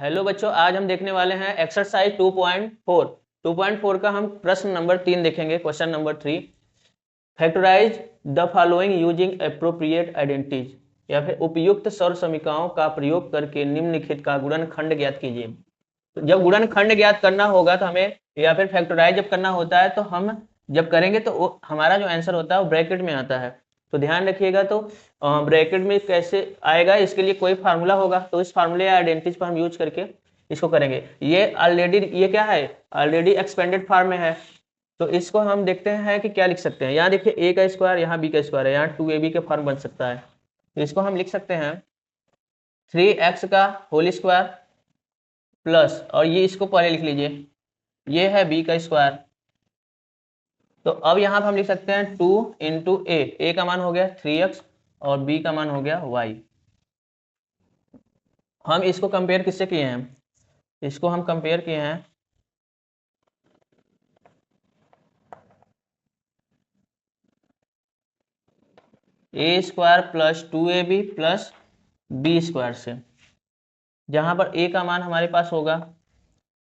Hello बच्चों, आज हम देखने वाले हैं एक्सरसाइज 2.4। 2.4 का हम प्रश्न नंबर 3 देखेंगे। Question number 3, factorize the following using appropriate identities, या फिर उपयुक्त सौर समीकरणों का प्रयोग करके निम्नलिखित का गुणनखंड ज्ञात कीजिए। तो जब गुणनखंड ज्ञात करना होगा तो हमें, या फिर फैक्टराइज जब करना होता है तो हम जब करेंगे तो हमारा जो आंसर होता है वो ब्रैकेट में आता है। तो ध्यान रखिएगा। तो ब्रैकेट में कैसे आएगा, इसके लिए कोई फार्मूला होगा, तो इस फार्मूले या आइडेंटिटीज पर हम यूज करके इसको करेंगे। ये ऑलरेडी, ये क्या है, ऑलरेडी एक्सपेंडेड फॉर्म में है। तो इसको हम देखते हैं कि क्या लिख सकते हैं। यहाँ देखिए ए का स्क्वायर, यहाँ बी का स्क्वायर है, यहाँ 2ab का फॉर्म बन सकता है। तो इसको हम लिख सकते हैं 3x का होल स्क्वायर प्लस, और ये इसको पहले लिख लीजिए, ये है b का स्क्वायर। तो अब यहाँ पर हम लिख सकते हैं 2 इंटू ए का मान हो गया 3x और b का मान हो गया y। हम इसको कंपेयर किससे किए हैं, इसको हम कंपेयर किए हैं a square plus 2ab plus B square से, जहाँ पर a का मान हमारे पास होगा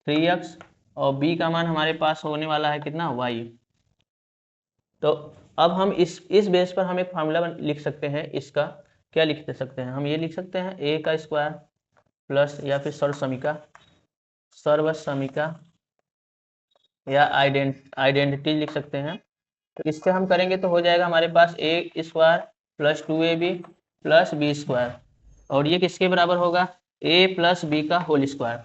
3x और b का मान हमारे पास होने वाला है कितना, y। तो अब हम इस बेस पर हम एक फार्मूला लिख सकते हैं। इसका क्या लिख सकते हैं, हम ये लिख सकते हैं a का स्क्वायर प्लस, या फिर सर्व समीका या आइडेंटिटी लिख सकते हैं। तो इससे हम करेंगे तो हो जाएगा हमारे पास a square plus 2ab plus B square, और ये किसके बराबर होगा, a प्लस बी का होल स्क्वायर।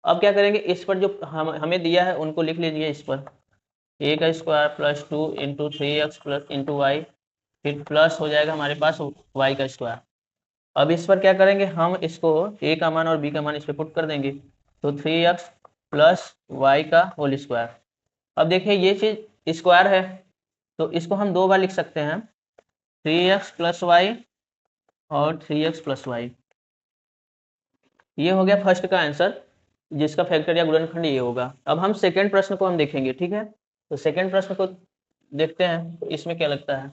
अब क्या करेंगे, इस पर जो हमें दिया है उनको लिख लीजिए। इस पर a का square plus 2 into 3x plus into Y, फिर प्लस हो जाएगा हमारे पास y का स्क्वायर। अब इस पर क्या करेंगे, हम इसको a का मान और b का मान इस पर पुट कर देंगे, तो 3x प्लस वाई का होल स्क्वायर। अब देखिए ये चीज स्क्वायर है, तो इसको हम दो बार लिख सकते हैं, 3x प्लस वाई और 3x प्लस वाई। ये हो गया फर्स्ट का आंसर, जिसका फैक्टर या गुणनखंड ये होगा। अब हम सेकंड प्रश्न को हम देखेंगे, ठीक है। तो सेकंड प्रश्न को देखते हैं, इसमें क्या लगता है।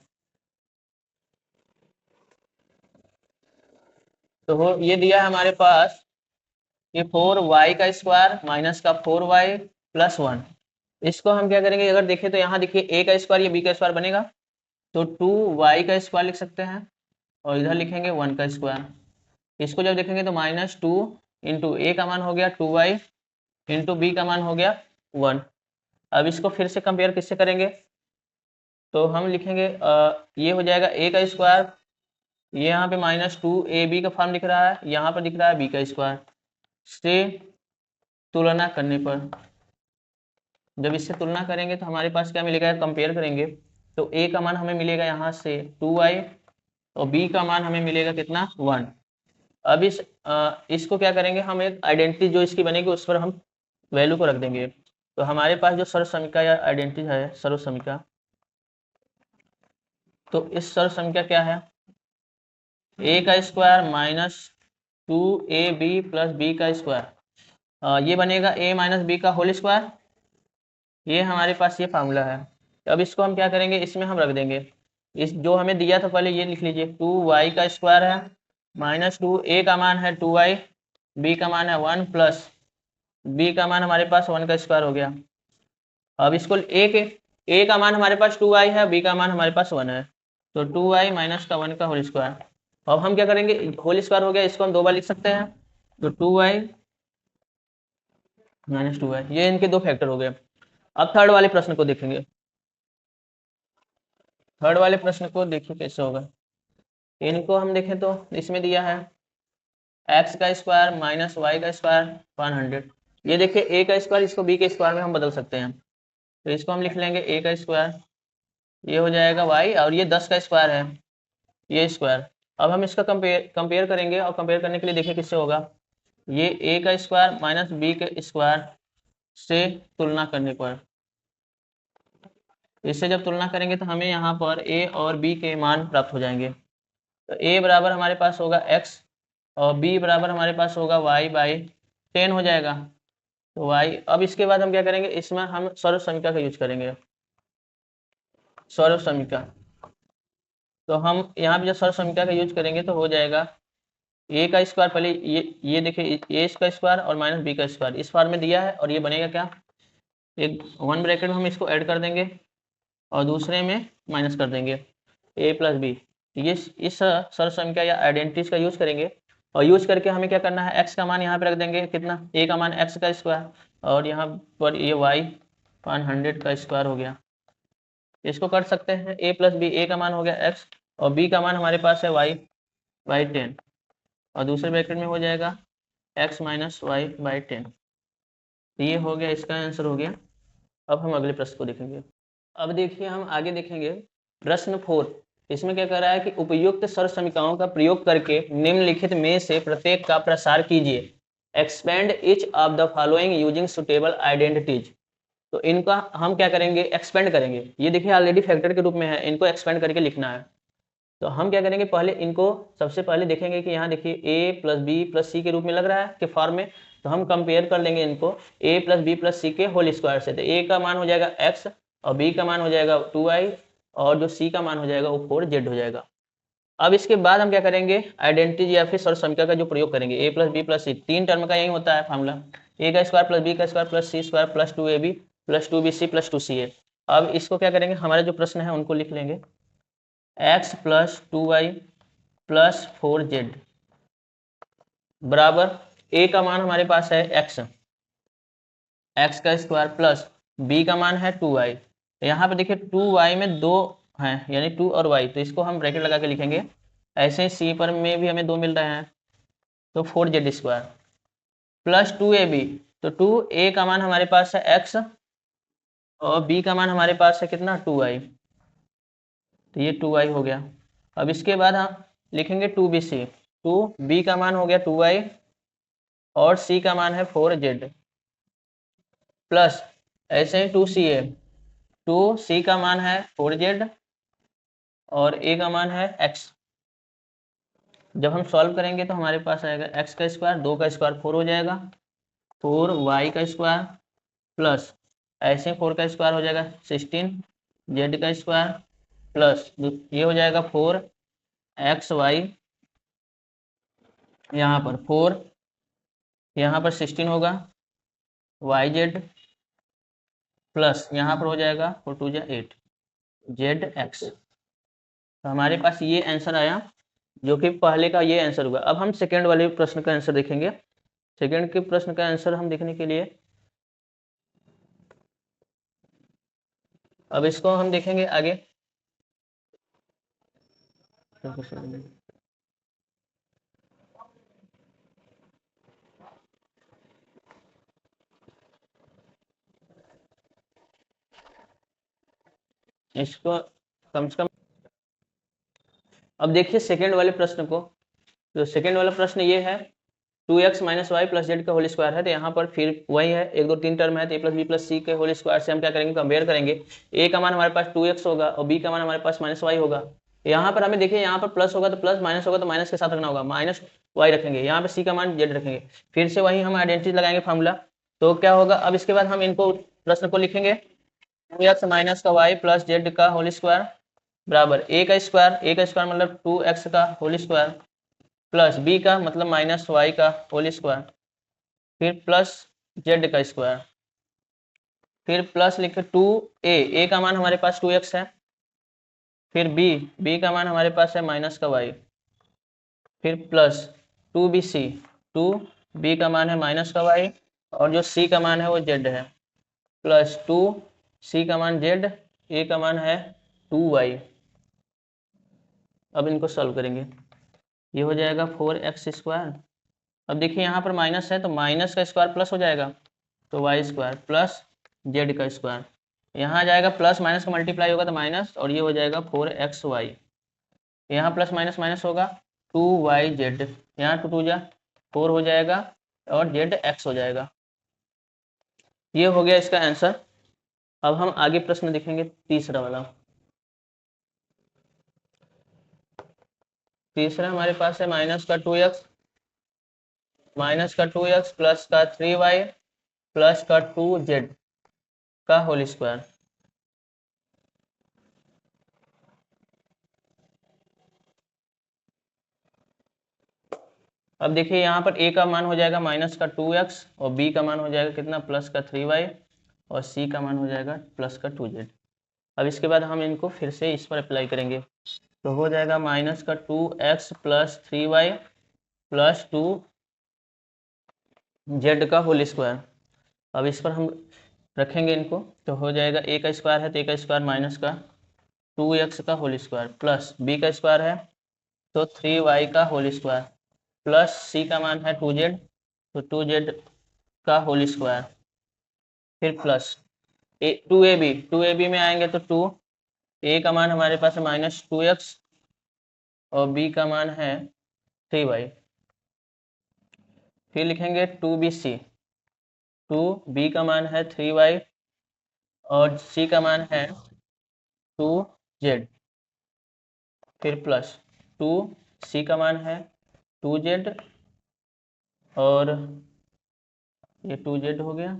तो ये दिया है हमारे पास, ये 4y का स्क्वायर माइनस का 4y प्लस 1। इसको हम क्या करेंगे, अगर देखें तो यहाँ देखिए a का स्क्वायर या b का स्क्वायर बनेगा, तो 2y का स्क्वायर लिख सकते हैं, और इधर लिखेंगे 1 का स्क्वायर। इसको जब देखेंगे तो माइनस 2 इंटू ए का मान हो गया 2y इंटू बी का मान हो गया 1। अब इसको फिर से कंपेयर किससे करेंगे, तो हम लिखेंगे ये हो जाएगा a का स्क्वायर, ये यहाँ पे माइनस 2ab का फॉर्म दिख रहा है, यहाँ पर दिख रहा है b का स्क्वायर। से तुलना करने पर, जब इससे तुलना करेंगे तो हमारे पास क्या मिलेगा, कंपेयर करेंगे तो a का मान हमें मिलेगा यहाँ से 2y और b का मान हमें मिलेगा कितना, 1। अब इसको क्या करेंगे, हम एक आइडेंटिटी जो इसकी बनेगी उस पर हम वैल्यू को रख देंगे। तो हमारे पास जो सर्व समीका या आइडेंटिटी है सर्व समीका, तो इस सर्व समीका क्या है, a का square minus 2ab plus b का स्क्वायर, ये बनेगा a माइनस बी का होल स्क्वायर। ये हमारे पास ये फार्मूला है। अब इसको हम क्या करेंगे, इसमें हम रख देंगे। इस जो हमें दिया था पहले ये लिख लीजिए, 2y का स्क्वायर है माइनस 2, a का मान है 2y, b का मान है 1 प्लस b का मान हमारे पास 1 का स्क्वायर हो गया। अब इसको a का मान हमारे पास 2y है, b का मान हमारे पास 1 है, तो 2y माइनस का 1 का होल स्क्वायर। अब हम क्या करेंगे, होल स्क्वायर हो गया, इसको हम दो बार लिख सकते हैं, तो 2y माइनस 2y, ये इनके दो फैक्टर हो गए। अब थर्ड वाले प्रश्न को देखेंगे। थर्ड वाले प्रश्न को देखिए कैसे होगा। इनको हम देखें तो इसमें दिया है x का स्क्वायर माइनस वाई का स्क्वायर 100। ये देखिए a का स्क्वायर, इसको b के स्क्वायर में हम बदल सकते हैं, तो इसको हम लिख लेंगे a का स्क्वायर, ये हो जाएगा y, और ये 10 का स्क्वायर है, ये स्क्वायर। अब हम इसका कंपेयर करेंगे, और कंपेयर करने के लिए देखिए किससे होगा, ये a का स्क्वायर माइनस b के स्क्वायर से तुलना करने पर, इससे जब तुलना करेंगे तो हमें यहाँ पर a और b के मान प्राप्त हो जाएंगे। तो a बराबर हमारे पास होगा x और b बराबर हमारे पास होगा y बाई 10 हो जाएगा, तो y। अब इसके बाद हम क्या करेंगे, इसमें हम सर्व समीका का यूज करेंगे, सर्व समीका। तो हम यहाँ पे जब सर्व समीका का यूज करेंगे तो हो जाएगा ए का स्क्वायर पहले ये देखिए ए का स्क्वायर और माइनस बी का स्क्वायर इस फॉर्म में दिया है, और ये बनेगा क्या, एक वन ब्रैकेट में हम इसको ऐड कर देंगे और दूसरे में माइनस कर देंगे ए प्लस बी। ये इस सरसंख्या या आइडेंटिटीज का यूज करेंगे, और यूज करके हमें क्या करना है, एक्स का मान यहाँ पे रख देंगे, कितना, ए का मान एक्स का स्क्वायर, और यहाँ पर ये वाई 100 का स्क्वायर हो गया। इसको कर सकते हैं ए प्लस बी, ए का मान हो गया एक्स और बी का मान हमारे पास है वाई बाई 10, और दूसरे ब्रैकेट में हो जाएगा एक्स माइनस वाई बाई 10। ये हो गया, इसका आंसर हो गया। अब हम अगले प्रश्न को देखेंगे। अब देखिए हम आगे देखेंगे प्रश्न 4। इसमें क्या कर रहा है कि उपयुक्त सरसमीकरणों का प्रयोग करके निम्नलिखित में से प्रत्येक का प्रसार कीजिए। Expand each of the following using suitable identities. तो इनका हम क्या करेंगे, एक्सपेंड करेंगे। ये देखिए ऑलरेडी फैक्टर के रूप में है, इनको एक्सपेंड करके लिखना है। तो हम क्या करेंगे, पहले इनको सबसे पहले देखेंगे कि यहाँ देखिए ए प्लस बी प्लस सी के रूप में लग रहा है कि फॉर्म में, तो हम कंपेयर कर लेंगे इनको ए प्लस बी प्लस सी के होल स्क्वायर से। तो ए का मान हो जाएगा एक्स और बी का मान हो जाएगा 2i और जो सी का मान हो जाएगा वो 4z हो जाएगा। अब इसके बाद हम क्या करेंगे, आइडेंटिटी या फिर सरसमीकरण का जो प्रयोग करेंगे, a plus b plus c, तीन टर्म का यही होता है फार्मूला, ए का स्क्वायर प्लस बी का स्क्वायर प्लस सी square plus 2ab plus 2bc plus 2ca। अब इसको क्या करेंगे, हमारे जो प्रश्न है उनको लिख लेंगे, x plus 2y plus 4z बराबर ए का मान हमारे पास है एक्स, एक्स का स्क्वायर प्लस बी का मान है 2y। यहाँ पे देखिए 2y में दो हैं यानी 2 और y, तो इसको हम ब्रैकेट लगा के लिखेंगे। ऐसे ही सी पर में भी हमें दो मिल रहे हैं, तो 4z स्क्वायर प्लस 2ab। तो 2a का मान हमारे पास है x और b का मान हमारे पास है कितना 2y, तो ये 2y हो गया। अब इसके बाद हम लिखेंगे 2bc, 2b का मान हो गया 2y और c का मान है 4z प्लस ऐसे ही 2ca, 2c का मान है 4z और a का मान है x। जब हम सॉल्व करेंगे तो हमारे पास आएगा x का स्क्वायर, 2 का स्क्वायर 4 हो जाएगा, 4y का स्क्वायर प्लस ऐसे 4 का स्क्वायर हो जाएगा 16 z का स्क्वायर प्लस ये हो जाएगा 4xy, यहाँ पर 4, यहाँ पर 16 होगा yz प्लस यहाँ पर हो जाएगा 4 2 8 zx। तो हमारे पास ये आंसर आया, जो कि पहले का ये आंसर हुआ। अब हम सेकेंड वाले प्रश्न का आंसर देखेंगे। सेकेंड के प्रश्न का आंसर हम देखने के लिए अब इसको हम देखेंगे आगे। इसको कम से कम अब देखिए सेकेंड वाले प्रश्न को। तो सेकेंड वाला प्रश्न ये है 2x minus Y plus Z का होल स्क्वायर है। तो यहाँ पर फिर वही है, 1 2 3 टर्म है, तो ए प्लस बी प्लस सी के होल स्क्वायर से हम क्या करेंगे, कंपेयर करेंगे। ए का मान हमारे पास 2x होगा और बी का मान हमारे पास माइनस वाई होगा। यहाँ पर हमें देखिए, यहाँ पर प्लस होगा तो प्लस, माइनस होगा तो माइनस के साथ रखना होगा, माइनस वाई रखेंगे, यहाँ पे सी का मान जेड रखेंगे। फिर से वही हम आइडेंटिटी लगाएंगे फार्मूला। तो क्या होगा, अब इसके बाद हम इनको प्रश्न को लिखेंगे 2x माइनस का वाई प्लस जेड का होल स्क्वायर बराबर ए का स्क्वायर मतलब 2x का होल स्क्वायर प्लस बी का मतलब माइनस वाई का होल स्क्वायर, फिर प्लस जेड का स्क्वायर, फिर प्लस लिखे 2a, का मान हमारे पास 2x है, फिर b का मान हमारे पास है माइनस का y, फिर प्लस 2bc, 2b का मान है माइनस का y और जो c का मान है वो z है, प्लस 2c का मान z, a का मान है 2y। अब इनको सॉल्व करेंगे, ये हो जाएगा 4x स्क्वायर। अब देखिए यहाँ पर माइनस है तो माइनस का स्क्वायर प्लस हो जाएगा, तो वाई स्क्वायर प्लस जेड का स्क्वायर, यहाँ आ जाएगा प्लस माइनस का मल्टीप्लाई होगा तो माइनस, और ये हो जाएगा 4xy। यहाँ प्लस माइनस माइनस होगा 2yz, यहाँ 2 2 जा 4 हो जाएगा और zx हो जाएगा। ये हो गया इसका आंसर। अब हम आगे प्रश्न देखेंगे तीसरा वाला। तीसरा हमारे पास है माइनस का 2x प्लस का 3y प्लस का 2z का होल स्क्वायर। अब देखिए यहाँ पर a का मान हो जाएगा माइनस का 2x और b का मान हो जाएगा कितना प्लस का 3y और c का मान हो जाएगा प्लस का 2z। अब इसके बाद हम इनको फिर से इस पर अप्लाई करेंगे, तो हो जाएगा माइनस का 2x plus 3y plus 2z का होल स्क्वायर। अब इस पर हम रखेंगे इनको, तो हो जाएगा a का स्क्वायर है तो a का स्क्वायर माइनस का 2x का होल स्क्वायर प्लस b का स्क्वायर है तो 3y का होल स्क्वायर प्लस c का मान है 2z तो 2z का होल स्क्वायर, फिर प्लस 2ab में आएंगे तो 2 a का मान हमारे पास है माइनस 2x और b का मान है 3y। फिर लिखेंगे 2bc, 2b का मान है 3y और c का मान है 2z, फिर प्लस 2c का मान है 2z और ये 2z हो गया,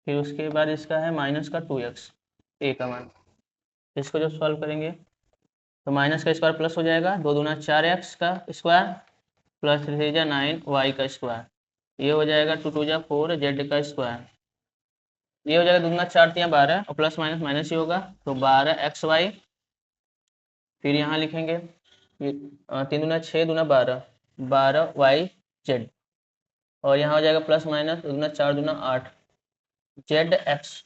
फिर उसके बाद इसका है माइनस का 2x a का मान। इसको जब सॉल्व करेंगे तो माइनस का स्क्वायर प्लस हो जाएगा, 2 दूना 4x का स्क्वायर प्लस 3 जा 9y का स्क्वायर, ये हो जाएगा 2 2 जा 4z का स्क्वायर, ये हो जाएगा 2 दूना 4 3 12 और प्लस माइनस माइनस ही होगा तो 12xy। फिर यहाँ लिखेंगे 3 दूना 6 दूना 12 12yz और यहाँ हो जाएगा प्लस माइनस 2 दूना 4 दूना 8 zx।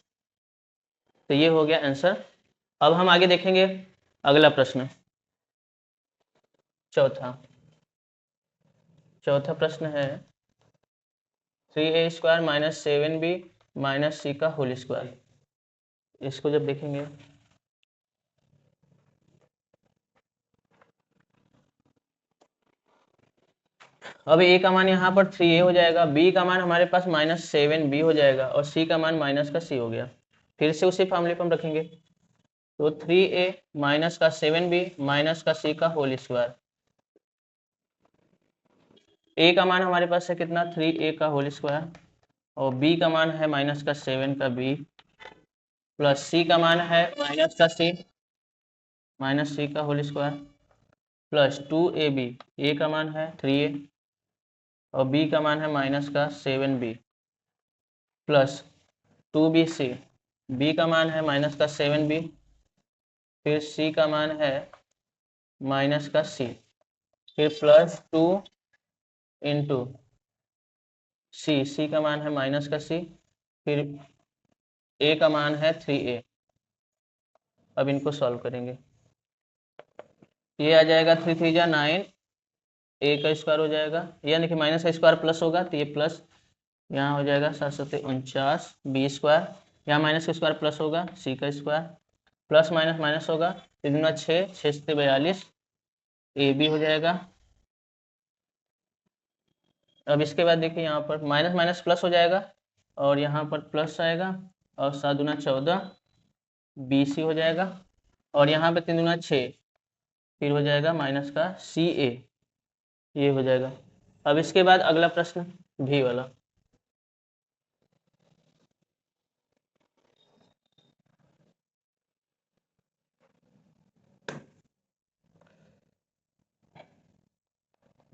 तो ये हो गया आंसर। अब हम आगे देखेंगे अगला प्रश्न, चौथा प्रश्न है 3a square minus 7b minus c का होल स्क्वायर। इसको जब देखेंगे अब a का मान यहाँ पर 3a हो जाएगा, b का मान हमारे पास माइनस 7b हो जाएगा और c का मान माइनस का c हो गया। फिर से उसी फॉर्मूले पर हम रखेंगे, तो 3a माइनस का 7b माइनस का c का होल स्क्वायर। a का मान हमारे पास है कितना 3a का होल स्क्वायर और b का मान है माइनस का 7 का b प्लस c का मान है माइनस का c माइनस c का whole square plus 2ab, a का मान है 3a और b का मान है माइनस का 7b प्लस 2bc, b का मान है माइनस का 7b फिर c का मान है माइनस का c फिर प्लस 2 इंटू c का मान है माइनस का c फिर a का मान है 3a। अब इनको सॉल्व करेंगे, ये आ जाएगा 3 3 जा 9 a का स्क्वायर हो जाएगा, यानी कि माइनस का स्क्वायर प्लस होगा तो ये प्लस यहाँ हो जाएगा 7 7 49 b स्क्वायर, यहाँ माइनस का स्क्वायर प्लस होगा c का स्क्वायर प्लस माइनस माइनस होगा 3 दूना 6 6 से 42 ए बी हो जाएगा। अब इसके बाद देखिए यहाँ पर माइनस माइनस प्लस हो जाएगा और यहाँ पर प्लस आएगा और 7 दूना 14 बी सी हो जाएगा और यहाँ पे 3 दूना 6 फिर हो जाएगा माइनस का सी ए, ये हो जाएगा। अब इसके बाद अगला प्रश्न भी वाला,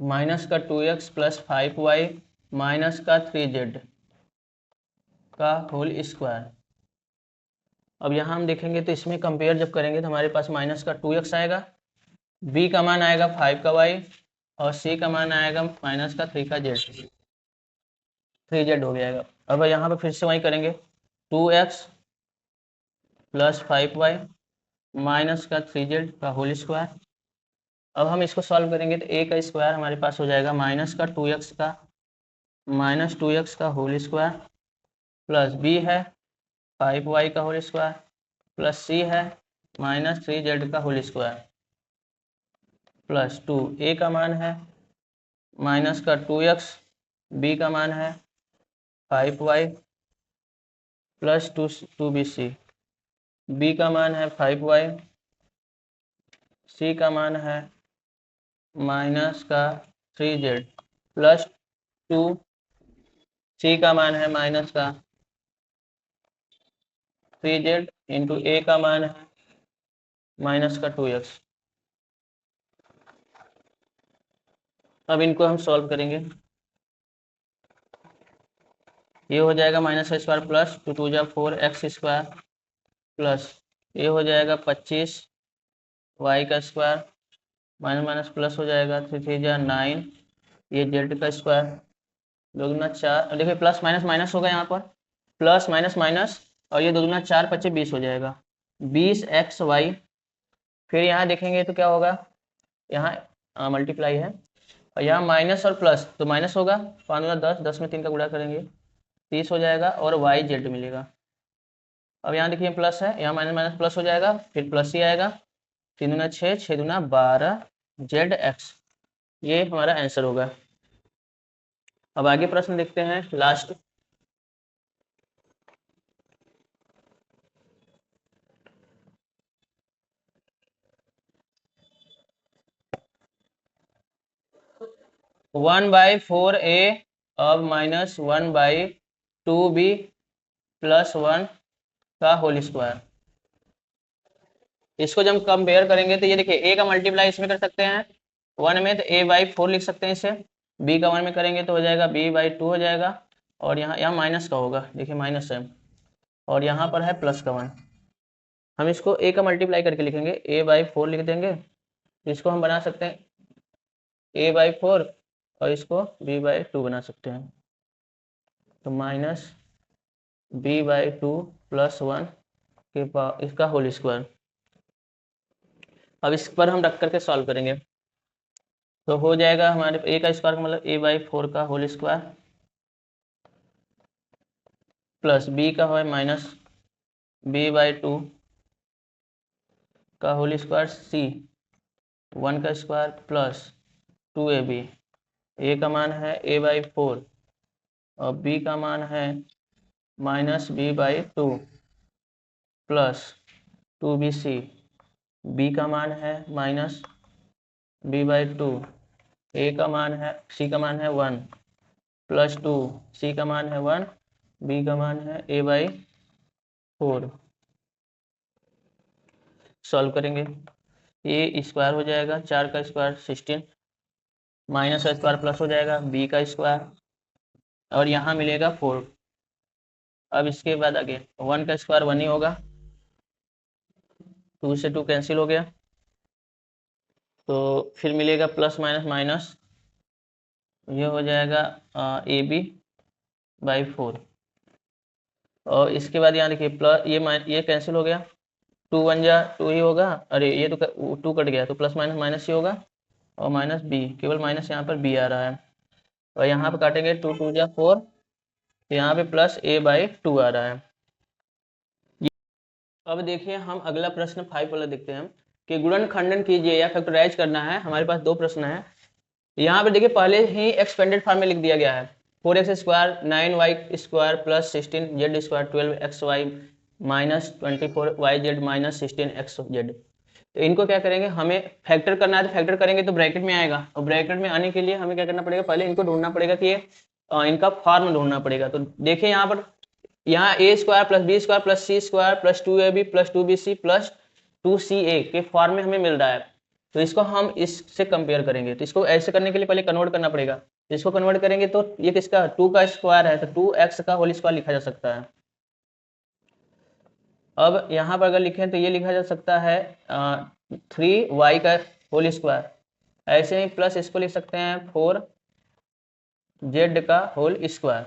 माइनस का 2x प्लस 5y माइनस का 3z का होल स्क्वायर। अब यहाँ हम देखेंगे तो इसमें कंपेयर जब करेंगे तो हमारे पास माइनस का 2x आएगा, b का मान आएगा 5 का y और c का मान आएगा माइनस का 3 का z, 3z हो जाएगा। अब यहाँ पे फिर से वही करेंगे 2x प्लस 5y माइनस का 3z का होल स्क्वायर। अब हम इसको सॉल्व करेंगे तो a का स्क्वायर हमारे पास हो जाएगा माइनस का 2x का होल स्क्वायर प्लस b है 5y का होल स्क्वायर प्लस c है माइनस 3z का होल स्क्वायर प्लस 2, a का मान है माइनस का 2x, b का मान है 5y प्लस 2bc, b का मान है 5y, c का मान है माइनस का 3z प्लस 2, c का मान है माइनस का 3z इंटू a का मान है माइनस का 2x। अब इनको हम सॉल्व करेंगे। ये हो जाएगा माइनस का स्क्वायर प्लस 2 2 जा 4 एक्स स्क्वायर प्लस ये हो जाएगा 25 वाई का स्क्वायर माइनस माइनस प्लस हो जाएगा 3 3 जा 9 ये जेड का स्क्वायर दोगुना 4 देखिए प्लस माइनस माइनस होगा यहाँ पर प्लस माइनस माइनस और ये दोगुना 4 25 20 हो जाएगा 20 एक्स वाई। फिर यहाँ देखेंगे तो क्या होगा यहाँ मल्टीप्लाई है और यहाँ माइनस और प्लस तो माइनस होगा 5 दूना 10 10 में 3 का गुणा करेंगे 30 हो जाएगा और वाई जेड मिलेगा। अब यहाँ देखिए प्लस है यहाँ माइनस माइनस प्लस हो जाएगा फिर प्लस ही आएगा 3 दूना 6 6 दूना 12 जेड एक्स ये हमारा आंसर होगा। अब आगे प्रश्न देखते हैं लास्ट। वन बाई 4a अब माइनस 1 बाई 2b प्लस 1 का होल स्क्वायर। इसको जब हम कंपेयर करेंगे तो ये देखिए a का मल्टीप्लाई इसमें कर सकते हैं 1 में तो a बाई 4 लिख सकते हैं इसे b का 1 में करेंगे तो हो जाएगा b बाई 2 हो जाएगा और यहाँ माइनस का होगा देखिए माइनस है और यहाँ पर है प्लस का 1। हम इसको a का मल्टीप्लाई करके लिखेंगे a बाई 4 लिख देंगे तो इसको हम बना सकते हैं a बाई 4 और इसको b बाई 2 बना सकते हैं तो माइनस b बाई 2 प्लस 1 के पावर इसका होल स्क्वायर। अब इस पर हम रख करके सॉल्व करेंगे तो हो जाएगा हमारे a का स्क्वायर मतलब a बाई 4 का होल स्क्वायर प्लस b का है माइनस b बाई 2 का होल स्क्वायर c 1 का स्क्वायर प्लस 2ab a का मान है a बाई 4 और b का मान है minus b by 2 plus 2bc b का मान है माइनस b बाई 2 a का मान है c का मान है 1 प्लस 2 c का मान है 1 b का मान है a बाई 4। सॉल्व करेंगे ये स्क्वायर हो जाएगा 4 का स्क्वायर 16 माइनस का स्क्वायर प्लस हो जाएगा b का स्क्वायर और यहाँ मिलेगा 4। अब इसके बाद आगे 1 का स्क्वायर 1 ही होगा 2 से 2 कैंसिल हो गया तो फिर मिलेगा प्लस माइनस माइनस ये हो जाएगा ए बी बाई 4 और इसके बाद यहाँ देखिए प्लस ये कैंसिल हो गया 2 1 जा 2 ही होगा अरे ये तो 2 कट गया तो प्लस माइनस माइनस ही होगा और माइनस बी केवल माइनस यहाँ पर बी आ रहा है और यहाँ पर काटेंगे 2 2 जा 4 तो यहाँ पे प्लस a बाई 2 आ रहा है। अब देखिए हम अगला प्रश्न 5 वाला देखते हैं कि गुणनखंडन कीजिए या फैक्टराइज करना है। हमारे पास दो प्रश्न है यहाँ पे देखिए पहले ही एक्सपेंडेड फॉर्म में लिख दिया गया है 4x square 9y square plus 16 Z square 12xy minus 24yz minus 16xz। तो इनको क्या करेंगे हमें फैक्टर करना है तो फैक्टर करेंगे तो ब्रैकेट में आएगा और ब्रैकेट में आने के लिए हमें क्या करना पड़ेगा पहले इनको ढूंढना पड़ेगा कि ये इनका फॉर्म ढूंढना पड़ेगा। तो देखिए यहाँ पर यहाँ a square plus B square plus C square plus 2ab plus 2bc plus 2ca के फॉर्म में हमें मिल रहा है तो इसको हम इससे कंपेयर करेंगे। तो इसको ऐसे करने के लिए पहले कन्वर्ट करना पड़ेगा इसको कन्वर्ट करेंगे तो ये किसका 2 का स्क्वायर है तो 2x का होल स्क्वायर लिखा जा सकता है। अब यहाँ पर अगर लिखें तो ये लिखा जा सकता है 3y का होल स्क्वायर ऐसे ही प्लस इसको लिख सकते हैं 4z का होल स्क्वायर।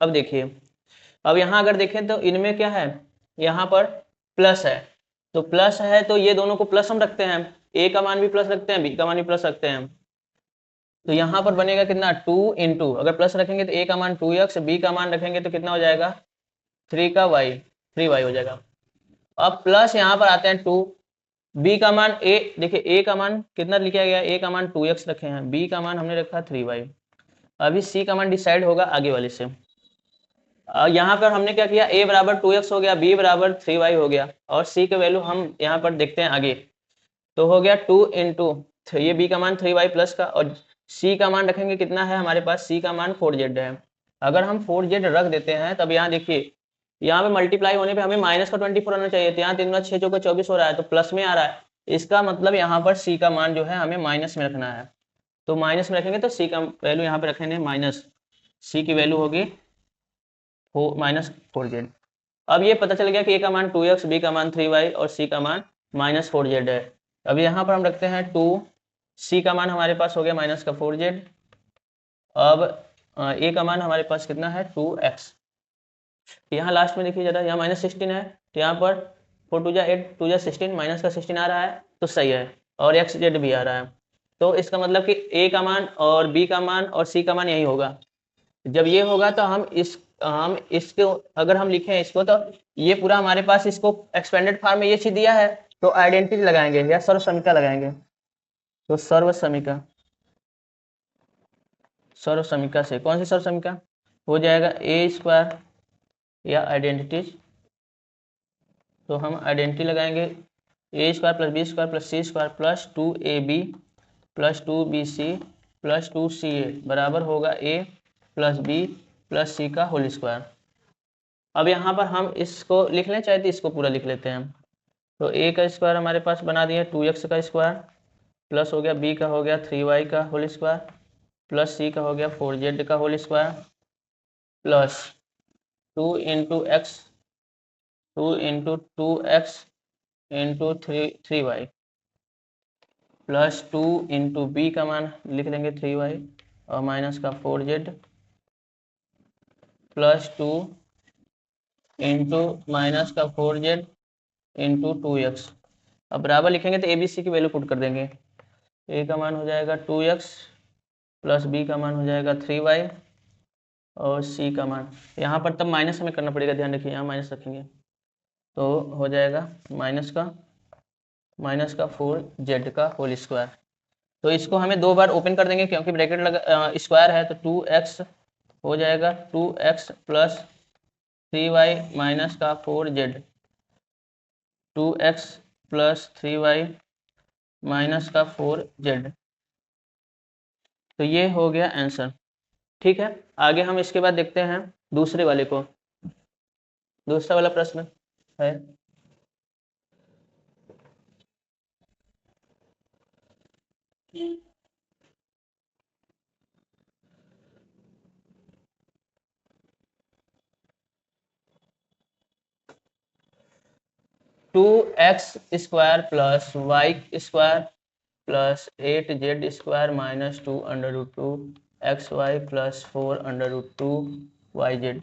अब देखिए अब यहाँ अगर देखें तो इनमें क्या है यहाँ पर प्लस है तो प्लस है तो ये दोनों को प्लस हम रखते हैं a का मान भी प्लस रखते हैं b का मान भी प्लस रखते हैं तो यहाँ पर बनेगा कितना 2 इंटू अगर प्लस रखेंगे तो a का मान 2x b का मान रखेंगे तो कितना हो जाएगा 3 का y 3y हो जाएगा। अब प्लस यहाँ पर आते हैं 2 b का मान a देखिए a का मान कितना लिखा गया a का मान 2x रखे हैं b का मान हमने रखा 3y। अभी c का मान डिसाइड होगा आगे वाले से। यहाँ पर हमने क्या किया a बराबर 2x हो गया b बराबर 3y हो गया और c के वैल्यू हम यहाँ पर देखते हैं आगे तो हो गया 2 इंटू ये b का मान 3y प्लस का और c का मान रखेंगे कितना है हमारे पास c का मान 4z है। अगर हम 4z रख देते हैं तब यहाँ देखिए यहाँ पे मल्टीप्लाई होने पे हमें माइनस का 24 आना चाहिए तो यहाँ 3 6 चौका 24 हो रहा है तो प्लस में आ रहा है इसका मतलब यहाँ पर c का मान जो है हमें माइनस में रखना है। तो माइनस में रखेंगे तो सी का वैल्यू यहाँ पे रखेंगे माइनस, सी की वैल्यू होगी -4z। अब ये पता चल गया कि ए का मान 2x, बी का मान 3y और सी का मान -4z है। अब यहाँ पर हम रखते हैं 2, सी का मान हमारे पास हो गया -4z। अब ए का मान हमारे पास कितना है 2x। यहाँ लास्ट में देखिए जरा, यहाँ -16 है तो यहाँ पर 4 2 8, 2 16, माइनस का 16 आ रहा है तो सही है, और एक्स जेड भी आ रहा है। तो इसका मतलब कि ए का मान और बी का मान और सी का मान यही होगा। जब ये होगा तो हम इसको अगर हम लिखें इसको, तो ये पूरा हमारे पास इसको एक्सपेंडेड फॉर्म में ये चीज दिया है, तो आइडेंटिटी लगाएंगे या सर्व समीकरण लगाएंगे। तो सर्व समीकरण से कौन सी सर्व समीकरण हो जाएगा, ए स्क्वायर या आइडेंटिटीज। तो हम आइडेंटिटी लगाएंगे, a square plus B square plus C square plus 2ab plus 2bc plus 2ca बराबर होगा a plus b plus c का होल स्क्वायर। अब यहाँ पर हम इसको लिख लें चाहे तो इसको पूरा लिख लेते हैं। तो ए का स्क्वायर हमारे पास बना दिए 2x का स्क्वायर, प्लस हो गया बी का हो गया 3y का होल स्क्वायर, प्लस सी का हो गया 4z का whole square, plus 2 into X 2 into 2x into 3y plus 2 into B का मान लिख देंगे 3y और माइनस का 4z प्लस 2 इंटू माइनस का 4z इंटू 2x। अब बराबर लिखेंगे तो ए बी सी की वैल्यू पुट कर देंगे। ए का मान हो जाएगा 2x प्लस बी का मान हो जाएगा 3y और सी का मान, यहाँ पर तब माइनस हमें करना पड़ेगा, ध्यान रखिए यहाँ माइनस रखेंगे तो हो जाएगा माइनस का 4z का होल स्क्वायर। तो इसको हमें दो बार ओपन कर देंगे क्योंकि ब्रैकेट लगा स्क्वायर है, तो 2x हो जाएगा 2x प्लस 3y माइनस का 4z, 2x plus 3y minus का 4z। तो ये हो गया आंसर। ठीक है, आगे हम इसके बाद देखते हैं दूसरे वाले को। दूसरा वाला प्रश्न है 2x square plus Y square plus 8z square minus 2 under root 2 X Y plus 4 under root 2 Y Z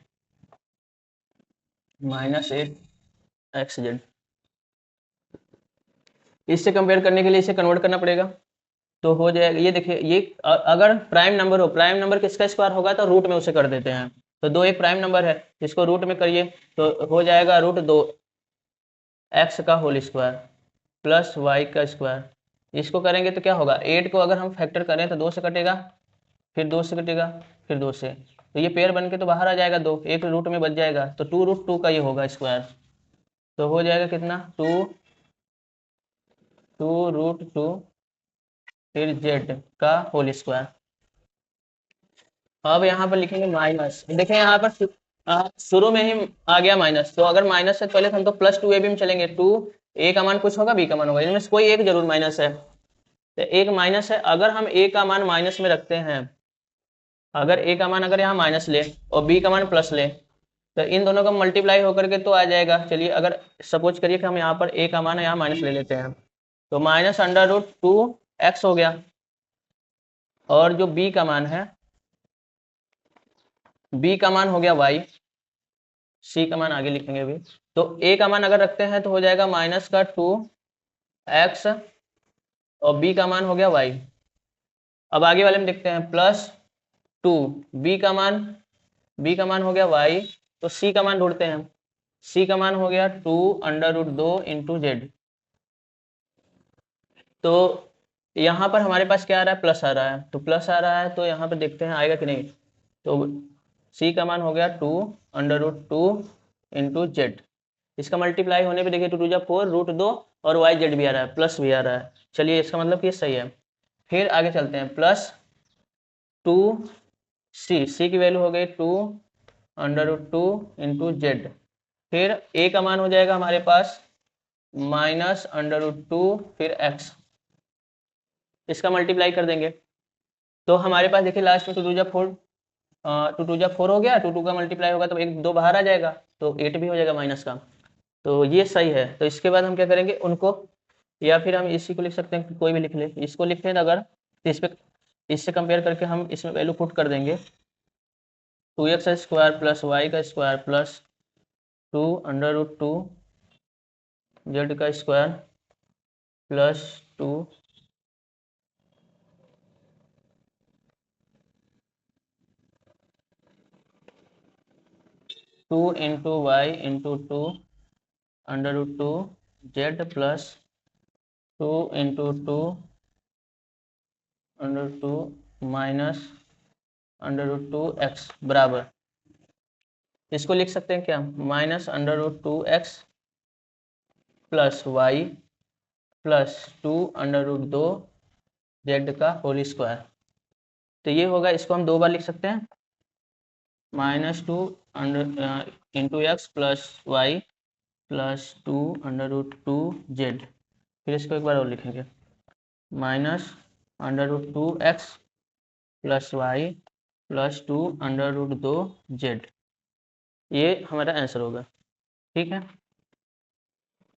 minus 8 X Z. इससे कंपेयर करने के लिए इसे कन्वर्ट करना पड़ेगा, तो हो जाएगा ये देखिए, ये अगर प्राइम नंबर हो, प्राइम नंबर किसका स्क्वायर होगा तो रूट में उसे कर देते हैं। तो 2 एक प्राइम नंबर है, इसको रूट में करिए तो हो जाएगा √2 एक्स का होल स्क्वायर प्लस वाई का स्क्वायर। इसको करेंगे तो क्या होगा, 8 को अगर हम फैक्टर करें तो 2 से कटेगा, फिर 2 से कटेगा, फिर 2 से, तो ये पेयर बन के तो बाहर आ जाएगा, 2 एक रूट में बच जाएगा, तो 2√2 का ये होगा स्क्वायर। तो हो जाएगा कितना 2√2 फिर z का होल स्क्वायर। अब यहाँ पर लिखेंगे माइनस, देखें यहाँ पर शुरू में ही आ गया माइनस, तो अगर माइनस से पहले हम तो प्लस 2ab में चलेंगे, 2 a का मान कुछ होगा b का मान होगा, इनमें से कोई एक जरूर माइनस है, तो एक माइनस है। अगर हम a का मान माइनस में रखते हैं, अगर a का मान अगर यहाँ माइनस ले और b का मान प्लस ले, तो इन दोनों का मल्टीप्लाई होकर के तो आ जाएगा। चलिए अगर सपोज करिए कि हम यहाँ पर a का मान है यहाँ माइनस ले लेते हैं, तो माइनस √2x हो गया, और जो b का मान है, b का मान हो गया y, c का मान आगे लिखेंगे अभी। तो a का मान अगर रखते हैं तो हो जाएगा माइनस का 2x और b का मान हो गया y। अब आगे वाले में देखते हैं +2 b का मान हो गया y, तो c का मान ढूंढते हैं, c का मान हो गया 2 अंडर रूट 2 इंटू जेड। तो यहाँ पर हमारे पास क्या आ रहा है, प्लस आ रहा है, तो प्लस आ रहा है तो यहाँ पर देखते हैं आएगा कि नहीं। तो c का मान हो गया 2 अंडर रूट 2 इंटू जेड, इसका मल्टीप्लाई होने पे देखिए 2 2 4 √2 और वाई जेड भी आ रहा है, प्लस भी आ रहा है। चलिए इसका मतलब कि ये सही है। फिर आगे चलते हैं, +2c की वैल्यू हो गई 2 अंडर रूट 2 इंटू जेड। फिर a का मान हो जाएगा हमारे पास माइनस अंडर रूट 2 फिर x, इसका मल्टीप्लाई कर देंगे तो हमारे पास देखिए लास्ट में 2 2 4 2 2 4 हो गया, 2 2 का मल्टीप्लाई होगा तो 1 2 बाहर आ जाएगा, तो 8 भी हो जाएगा माइनस का। तो ये सही है। तो इसके बाद हम क्या करेंगे उनको, या फिर हम इसी को लिख सकते हैं, कोई भी लिख ले, इसको लिखें अगर, तो इस पे इससे कंपेयर करके हम इसमें वैल्यू पुट कर देंगे 2x स्क्वायर प्लस वाई का square plus 2 under root 2 z का square plus 2 2 into y into 2 under root 2 z plus 2 into 2 under 2 minus under root 2 x बराबर, इसको लिख सकते हैं क्या, minus under root 2 x plus Y plus 2 under root 2 z का whole square. तो ये होगा, इसको हम 2 बार लिख सकते हैं, -2 under into X plus Y plus 2 under root 2 Z. फिर इसको एक बार और लिखेंगे, minus under root 2 x plus Y plus 2 under root 2 Z. ये हमारा आंसर होगा। ठीक है।